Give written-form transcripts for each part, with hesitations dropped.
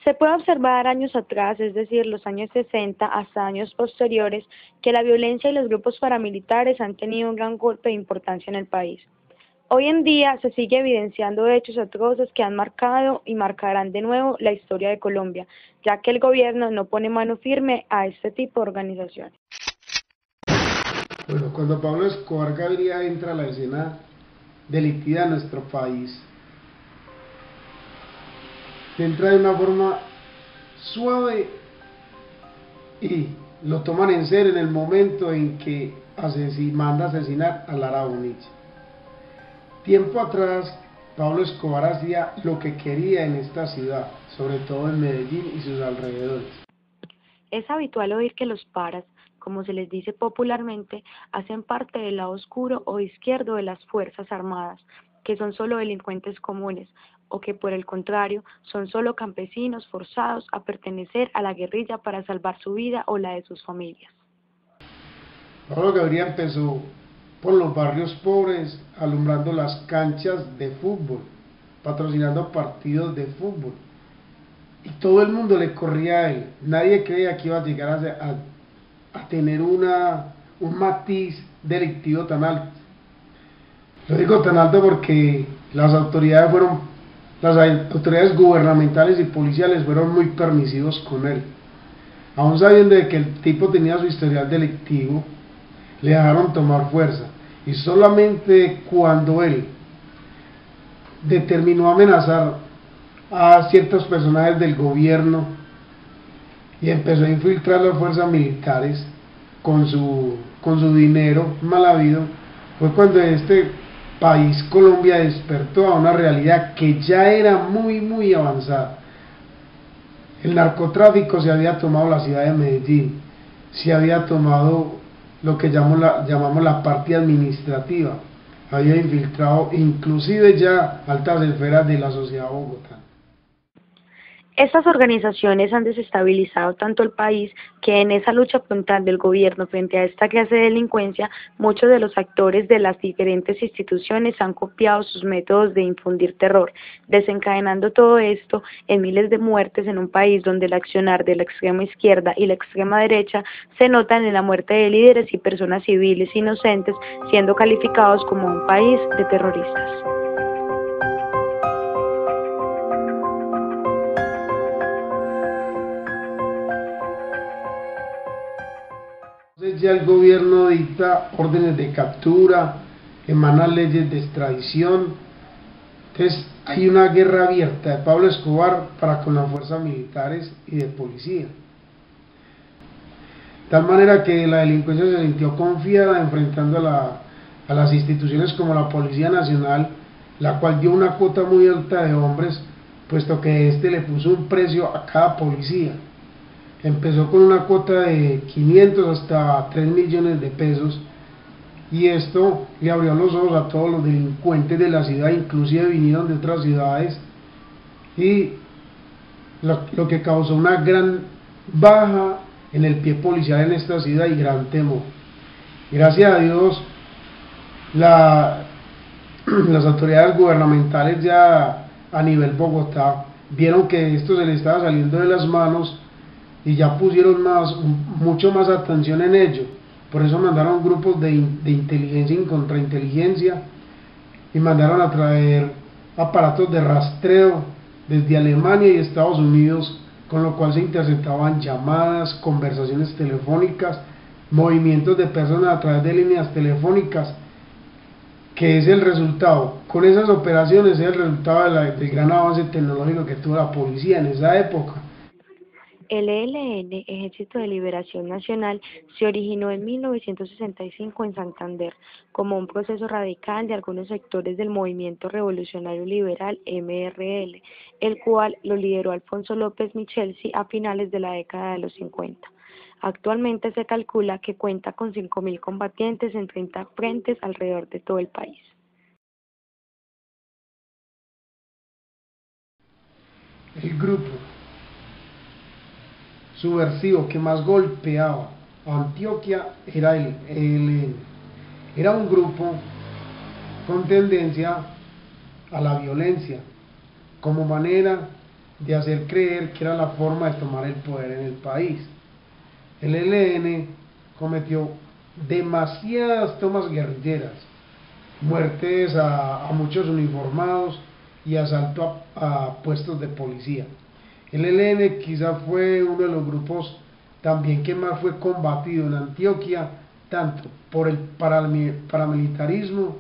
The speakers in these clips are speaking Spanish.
Se puede observar años atrás, es decir, los años 60 hasta años posteriores, que la violencia y los grupos paramilitares han tenido un gran golpe de importancia en el país. Hoy en día se sigue evidenciando hechos atroces que han marcado y marcarán de nuevo la historia de Colombia, ya que el gobierno no pone mano firme a este tipo de organizaciones. Bueno, cuando Pablo Escobar Gaviria entra a la escena delictiva de nuestro país, entra de una forma suave y lo toman en serio en el momento en que manda asesinar a Lara Bonilla. Tiempo atrás, Pablo Escobar hacía lo que quería en esta ciudad, sobre todo en Medellín y sus alrededores. Es habitual oír que los paras, como se les dice popularmente, hacen parte del lado oscuro o izquierdo de las Fuerzas Armadas, que son solo delincuentes comunes, o que por el contrario son solo campesinos forzados a pertenecer a la guerrilla para salvar su vida o la de sus familias. Pablo Gaviria empezó por los barrios pobres, alumbrando las canchas de fútbol, patrocinando partidos de fútbol, y todo el mundo le corría a él. Nadie creía que iba a llegar a tener un matiz delictivo tan alto. Lo digo tan alto porque las autoridades gubernamentales y policiales fueron muy permisivos con él. Aún sabiendo de que el tipo tenía su historial delictivo, le dejaron tomar fuerza, y solamente cuando él determinó amenazar a ciertos personajes del gobierno y empezó a infiltrar las fuerzas militares con su dinero mal habido, fue cuando este país, Colombia, despertó a una realidad que ya era muy avanzada. El narcotráfico se había tomado la ciudad de Medellín, se había tomado lo que llamamos la parte administrativa, había infiltrado inclusive ya altas esferas de la sociedad bogotana. Estas organizaciones han desestabilizado tanto el país que en esa lucha frontal del gobierno frente a esta clase de delincuencia, muchos de los actores de las diferentes instituciones han copiado sus métodos de infundir terror, desencadenando todo esto en miles de muertes en un país donde el accionar de la extrema izquierda y la extrema derecha se notan en la muerte de líderes y personas civiles inocentes, siendo calificados como un país de terroristas. Entonces ya el gobierno dicta órdenes de captura, emana leyes de extradición. Entonces hay una guerra abierta de Pablo Escobar para con las fuerzas militares y de policía. De tal manera que la delincuencia se sintió confiada enfrentando a las instituciones como la Policía Nacional, la cual dio una cuota muy alta de hombres, puesto que le puso un precio a cada policía. Empezó con una cuota de 500 hasta 3 millones de pesos, y esto le abrió los ojos a todos los delincuentes de la ciudad, inclusive vinieron de otras ciudades, y lo que causó una gran baja en el pie policial en esta ciudad y gran temor. Gracias a Dios, las autoridades gubernamentales ya a nivel Bogotá vieron que esto se le estaba saliendo de las manos y ya pusieron mucho más atención en ello. Por eso mandaron grupos de inteligencia y contrainteligencia, y mandaron a traer aparatos de rastreo desde Alemania y Estados Unidos, con lo cual se interceptaban llamadas, conversaciones telefónicas, movimientos de personas a través de líneas telefónicas, que es el resultado, con esas operaciones es el resultado del gran avance tecnológico que tuvo la policía en esa época. El ELN, Ejército de Liberación Nacional, se originó en 1965 en Santander como un proceso radical de algunos sectores del Movimiento Revolucionario Liberal MRL, el cual lo lideró Alfonso López Michelsi a finales de la década de los 50. Actualmente se calcula que cuenta con 5.000 combatientes en 30 frentes alrededor de todo el país. El grupo subversivo que más golpeaba a Antioquia era el ELN. Era un grupo con tendencia a la violencia como manera de hacer creer que era la forma de tomar el poder en el país. El ELN cometió demasiadas tomas guerrilleras, muertes a muchos uniformados y asalto a puestos de policía. El ELN quizá fue uno de los grupos también que más fue combatido en Antioquia, tanto por el paramilitarismo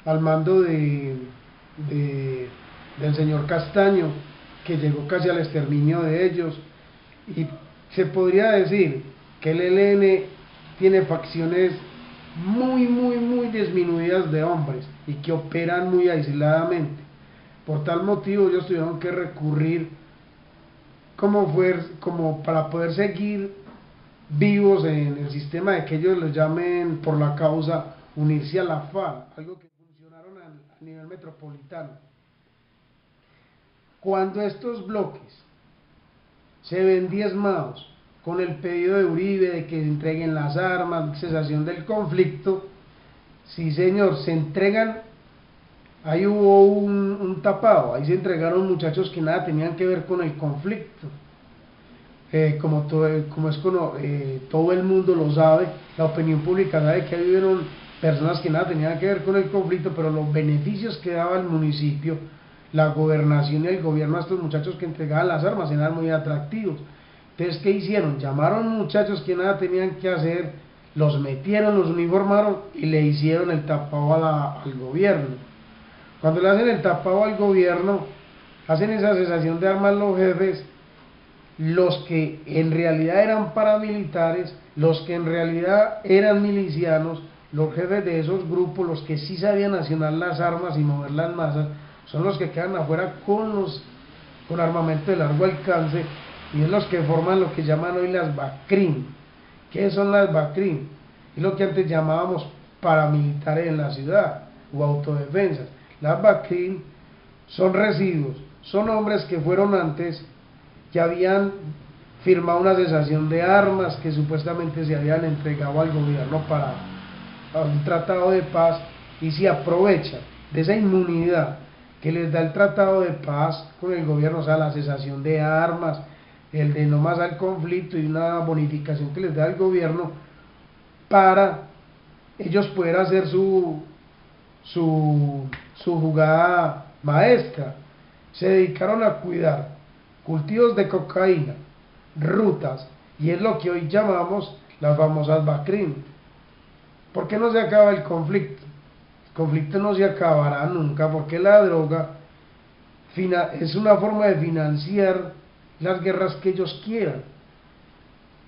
al mando del señor Castaño, que llegó casi al exterminio de ellos, y se podría decir que el ELN tiene facciones muy disminuidas de hombres y que operan muy aisladamente. Por tal motivo ellos tuvieron que recurrir como para poder seguir vivos en el sistema de que ellos lo llamen por la causa, unirse a la FARC, algo que funcionaron a nivel metropolitano. Cuando estos bloques se ven diezmados con el pedido de Uribe de que se entreguen las armas, cesación del conflicto, sí señor, se entregan. Ahí hubo un tapado, ahí se entregaron muchachos que nada tenían que ver con el conflicto. Todo el mundo lo sabe, la opinión pública sabe que ahí hubieron personas que nada tenían que ver con el conflicto, pero los beneficios que daba el municipio, la gobernación y el gobierno a estos muchachos que entregaban las armas eran muy atractivos. Entonces, ¿qué hicieron? Llamaron muchachos que nada tenían que hacer, los metieron, los uniformaron y le hicieron el tapado al gobierno. Cuando le hacen el tapado al gobierno, hacen esa cesación de armas los jefes, los que en realidad eran paramilitares, los que en realidad eran milicianos, los jefes de esos grupos, los que sí sabían accionar las armas y mover las masas, son los que quedan afuera con armamento de largo alcance, y es los que forman lo que llaman hoy las BACRIM. ¿Qué son las BACRIM? Es lo que antes llamábamos paramilitares en la ciudad o autodefensas. Las BACRIM son residuos, son hombres que fueron antes, que habían firmado una cesación de armas, que supuestamente se habían entregado al gobierno para un tratado de paz, y se aprovechan de esa inmunidad que les da el tratado de paz con el gobierno, o sea, la cesación de armas, el de no más al conflicto y una bonificación que les da el gobierno, para ellos poder hacer su jugada maestra. Se dedicaron a cuidar cultivos de cocaína, rutas, y es lo que hoy llamamos las famosas BACRIM. ¿Por qué no se acaba el conflicto? El conflicto no se acabará nunca, porque la droga es una forma de financiar las guerras que ellos quieran,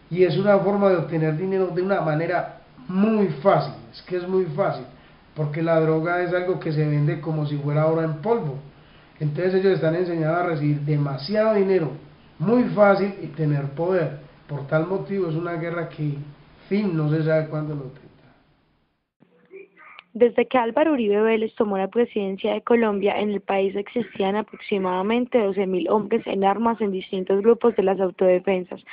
y es una forma de obtener dinero de una manera muy fácil. Es que es muy fácil, porque la droga es algo que se vende como si fuera oro en polvo. Entonces ellos están enseñados a recibir demasiado dinero, muy fácil, y tener poder. Por tal motivo es una guerra que, fin, no se sabe cuándo lo tendrá. Desde que Álvaro Uribe Vélez tomó la presidencia de Colombia, en el país existían aproximadamente 12.000 hombres en armas en distintos grupos de las autodefensas.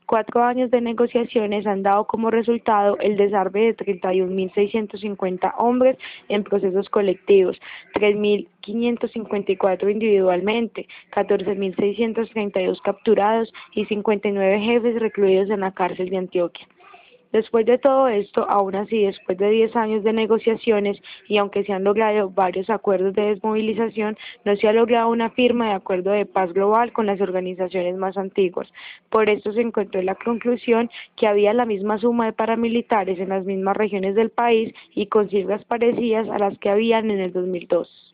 4 años de negociaciones han dado como resultado el desarme de 31.650 hombres en procesos colectivos, 3.554 individualmente, 14.632 capturados y 59 jefes recluidos en la cárcel de Antioquia. Después de todo esto, aún así, después de 10 años de negociaciones y aunque se han logrado varios acuerdos de desmovilización, no se ha logrado una firma de acuerdo de paz global con las organizaciones más antiguas. Por esto se encontró la conclusión que había la misma suma de paramilitares en las mismas regiones del país y con cifras parecidas a las que habían en el 2002.